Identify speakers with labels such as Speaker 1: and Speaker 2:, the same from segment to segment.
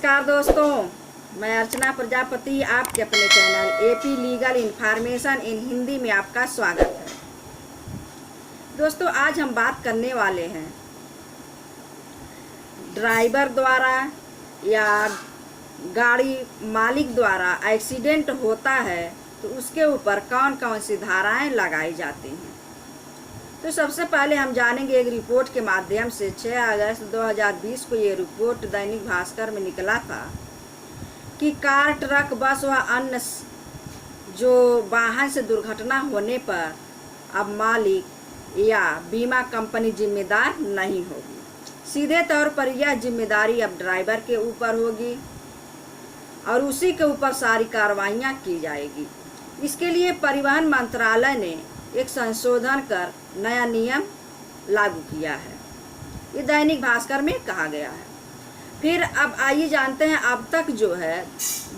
Speaker 1: नमस्कार दोस्तों, मैं अर्चना प्रजापति आपके अपने channel AP legal information in Hindi में आपका स्वागत है। दोस्तों, आज हम बात करने वाले हैं ड्राइवर द्वारा या गाड़ी मालिक द्वारा एक्सीडेंट होता है तो उसके ऊपर कौन कौन सी धाराएं लगाई जाती हैं। तो सबसे पहले हम जानेंगे एक रिपोर्ट के माध्यम से। 6 अगस्त 2020 को ये रिपोर्ट दैनिक भास्कर में निकला था कि कार, ट्रक, बस व अन्य जो वाहन से दुर्घटना होने पर अब मालिक या बीमा कंपनी जिम्मेदार नहीं होगी। सीधे तौर पर यह जिम्मेदारी अब ड्राइवर के ऊपर होगी और उसी के ऊपर सारी कार्रवाइयाँ की जाएगी। इसके लिए परिवहन मंत्रालय ने एक संशोधन कर नया नियम लागू किया है। ये दैनिक भास्कर में कहा गया है। फिर अब आइए जानते हैं, अब तक जो है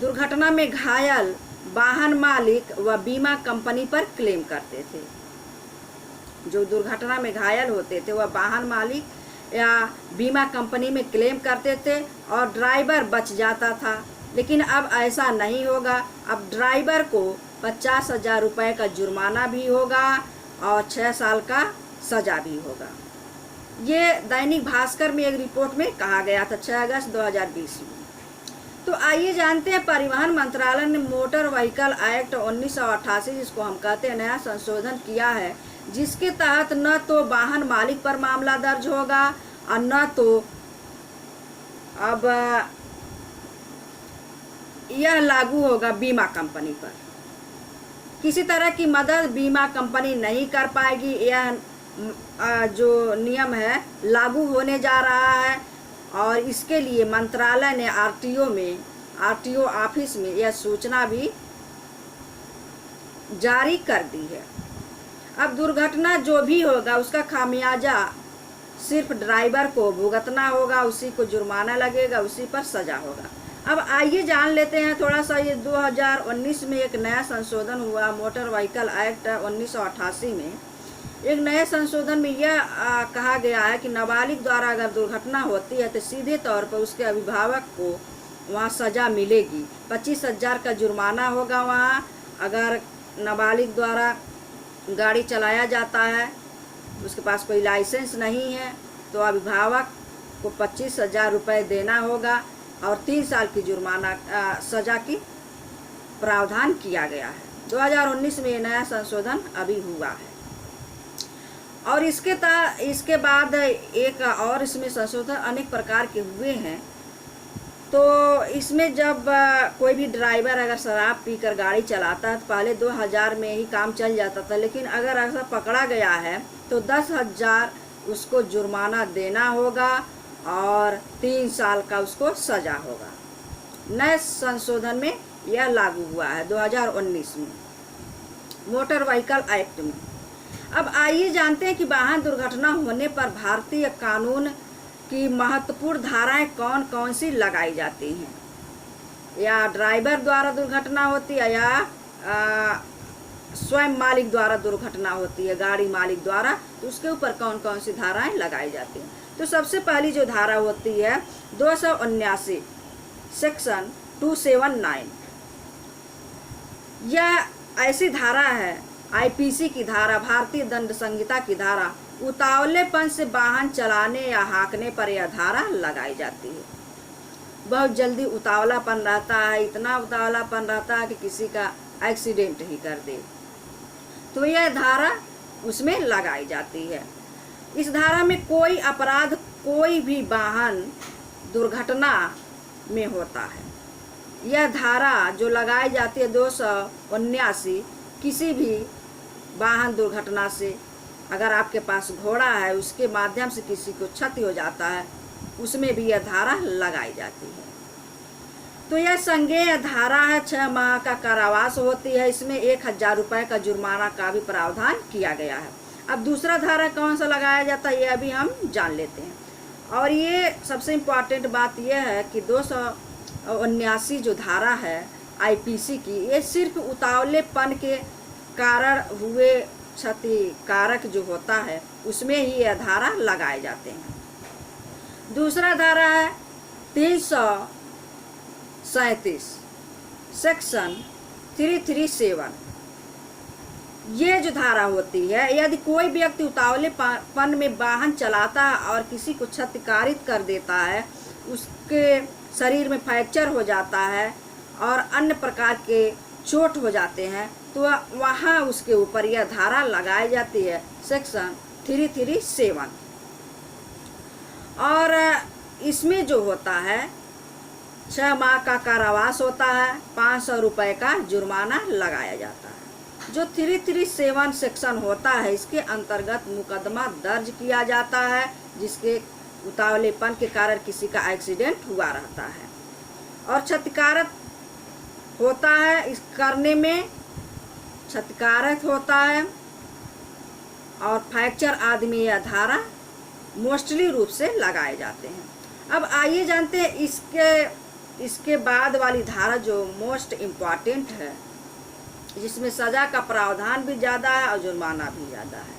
Speaker 1: दुर्घटना में घायल वाहन मालिक व बीमा कंपनी पर क्लेम करते थे। जो दुर्घटना में घायल होते थे वह वाहन मालिक या बीमा कंपनी में क्लेम करते थे और ड्राइवर बच जाता था। लेकिन अब ऐसा नहीं होगा। अब ड्राइवर को 50,000 रुपये का जुर्माना भी होगा और 6 साल का सजा भी होगा। ये दैनिक भास्कर में एक रिपोर्ट में कहा गया था 6 अगस्त 2020 में। तो आइए जानते हैं, परिवहन मंत्रालय ने मोटर व्हीकल एक्ट 1988, जिसको हम कहते हैं, नया संशोधन किया है, जिसके तहत न तो वाहन मालिक पर मामला दर्ज होगा और न तो अब यह लागू होगा बीमा कंपनी पर। किसी तरह की मदद बीमा कंपनी नहीं कर पाएगी। यह जो नियम है लागू होने जा रहा है और इसके लिए मंत्रालय ने आरटीओ ऑफिस में यह सूचना भी जारी कर दी है। अब दुर्घटना जो भी होगा उसका खामियाजा सिर्फ ड्राइवर को भुगतना होगा, उसी को जुर्माना लगेगा, उसी पर सजा होगा। अब आइए जान लेते हैं थोड़ा सा। ये 2019 में एक नया संशोधन हुआ, मोटर व्हीकल एक्ट 1988 में। एक नए संशोधन में यह कहा गया है कि नाबालिग द्वारा अगर दुर्घटना होती है तो सीधे तौर पर उसके अभिभावक को वहाँ सजा मिलेगी। 25,000 का जुर्माना होगा वहाँ। अगर नाबालिग द्वारा गाड़ी चलाया जाता है, उसके पास कोई लाइसेंस नहीं है, तो अभिभावक को 25,000 रुपये देना होगा और 3 साल की जुर्माना सजा की प्रावधान किया गया है। 2019 में नया संशोधन अभी हुआ है। और इसके बाद एक और इसमें संशोधन अनेक प्रकार के हुए हैं। तो इसमें जब कोई भी ड्राइवर अगर शराब पीकर गाड़ी चलाता है तो पहले 2,000 में ही काम चल जाता था, लेकिन अगर ऐसा पकड़ा गया है तो 10,000 उसको जुर्माना देना होगा और 3 साल का उसको सजा होगा। नए संशोधन में यह लागू हुआ है 2019 में मोटर व्हीकल एक्ट में। अब आइए जानते हैं कि वाहन दुर्घटना होने पर भारतीय कानून की महत्वपूर्ण धाराएं कौन कौन सी लगाई जाती हैं। या ड्राइवर द्वारा दुर्घटना होती है या स्वयं मालिक द्वारा दुर्घटना होती है, गाड़ी मालिक द्वारा, तो उसके ऊपर कौन कौन सी धाराएं लगाई जाती हैं। तो सबसे पहली जो धारा होती है 279 सेक्शन 279, यह ऐसी धारा है, आईपीसी की धारा, भारतीय दंड संहिता की धारा। उतावलेपन से वाहन चलाने या हाँकने पर यह धारा लगाई जाती है। बहुत जल्दी उतावलापन रहता है, इतना उतावलापन रहता है कि किसी का एक्सीडेंट ही कर दे, तो यह धारा उसमें लगाई जाती है। इस धारा में कोई अपराध कोई भी वाहन दुर्घटना में होता है। यह धारा जो लगाई जाती है 279, किसी भी वाहन दुर्घटना से, अगर आपके पास घोड़ा है उसके माध्यम से किसी को क्षति हो जाता है, उसमें भी यह धारा लगाई जाती है। तो यह संज्ञेय धारा है। 6 माह का कारावास होती है। इसमें 1,000 रुपये का जुर्माना का भी प्रावधान किया गया है। अब दूसरा धारा कौन सा लगाया जाता है ये अभी हम जान लेते हैं। और ये सबसे इम्पॉर्टेंट बात यह है कि 279 जो धारा है आईपीसी की, ये सिर्फ उतावलेपन के कारण हुए क्षति कारक जो होता है उसमें ही यह धारा लगाए जाते हैं। दूसरा धारा है 37 सेक्शन 337 ये जो धारा होती है, यदि कोई व्यक्ति उतावलेपन में वाहन चलाता है और किसी को क्षतिकारित कर देता है, उसके शरीर में फ्रैक्चर हो जाता है और अन्य प्रकार के चोट हो जाते हैं, तो वहाँ उसके ऊपर यह धारा लगाई जाती है, सेक्शन 337। और इसमें जो होता है 6 माह का कारावास होता है, 500 रुपये का जुर्माना लगाया जाता है। जो 337 सेक्शन होता है, इसके अंतर्गत मुकदमा दर्ज किया जाता है जिसके उतावलेपन के कारण किसी का एक्सीडेंट हुआ रहता है और क्षतिकारक होता है, इस करने में क्षतिकारक होता है और फ्रैक्चर आदि में यह धारा मोस्टली रूप से लगाए जाते हैं। अब आइए जानते हैं इसके बाद वाली धारा जो मोस्ट इम्पॉर्टेंट है, जिसमें सजा का प्रावधान भी ज़्यादा है और जुर्माना भी ज़्यादा है।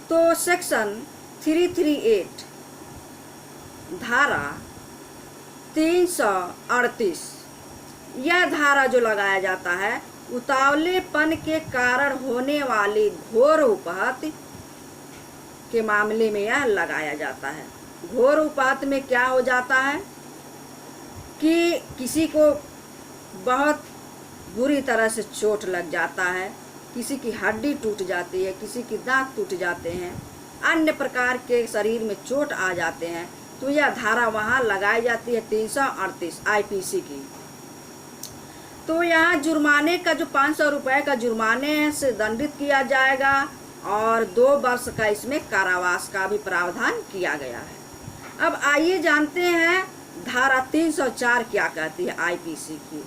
Speaker 1: तो सेक्शन 338 धारा 338, यह धारा जो लगाया जाता है, उतावलेपन के कारण होने वाली घोर उपहत्या के मामले में यह लगाया जाता है। घोर उपहत्या में क्या हो जाता है कि किसी को बहुत बुरी तरह से चोट लग जाता है, किसी की हड्डी टूट जाती है, किसी की दांत टूट जाते हैं, अन्य प्रकार के शरीर में चोट आ जाते हैं, तो यह धारा वहाँ लगाई जाती है 338 आईपीसी की। तो यहाँ जुर्माने का जो 500 रुपये का जुर्माने से दंडित किया जाएगा और 2 वर्ष का इसमें कारावास का भी प्रावधान किया गया है। अब आइए जानते हैं धारा 304 क्या कहती है आईपीसी की।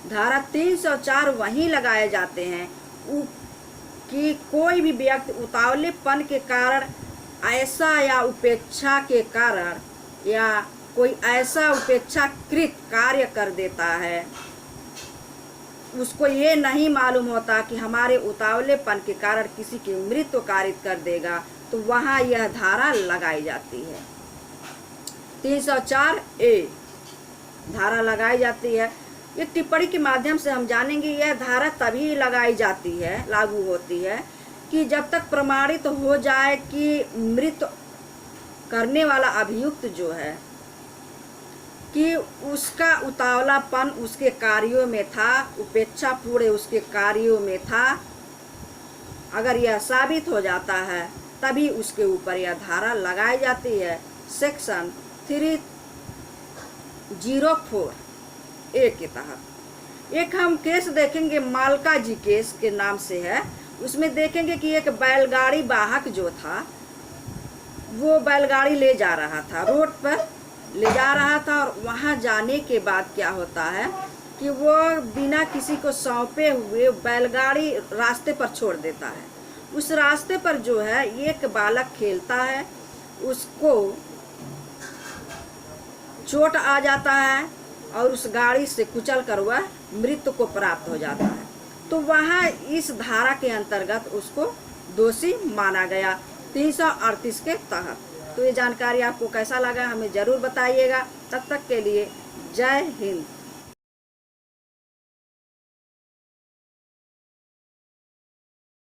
Speaker 1: धारा 304 वहीं लगाए जाते हैं कि कोई भी व्यक्ति उतावलेपन के कारण ऐसा या उपेक्षा के कारण या कोई ऐसा उपेक्षाकृत कार्य कर देता है, उसको ये नहीं मालूम होता कि हमारे उतावलेपन के कारण किसी की मृत्यु कारित कर देगा, तो वहाँ यह धारा लगाई जाती है। 304A धारा लगाई जाती है। एक टिप्पणी के माध्यम से हम जानेंगे यह धारा तभी लगाई जाती है, लागू होती है, कि जब तक प्रमाणित हो जाए कि मृत्यु करने वाला अभियुक्त जो है कि उसका उतावलापन उसके कार्यों में था, उपेक्षा पूरे उसके कार्यों में था। अगर यह साबित हो जाता है तभी उसके ऊपर यह धारा लगाई जाती है, सेक्शन 304A के तहत। एक हम केस देखेंगे, मालका जी केस के नाम से है। उसमें देखेंगे कि एक बैलगाड़ी वाहक जो था, वो बैलगाड़ी ले जा रहा था, रोड पर ले जा रहा था, और वहाँ जाने के बाद क्या होता है कि वो बिना किसी को सौंपे हुए बैलगाड़ी रास्ते पर छोड़ देता है। उस रास्ते पर जो है एक बालक खेलता है, उसको चोट आ जाता है और उस गाड़ी से कुचल कर वह मृत्यु को प्राप्त हो जाता है। तो वहाँ इस धारा के अंतर्गत उसको दोषी माना गया 338 के तहत। तो ये जानकारी आपको कैसा लगा हमें ज़रूर बताइएगा। तब तक के लिए जय हिंद।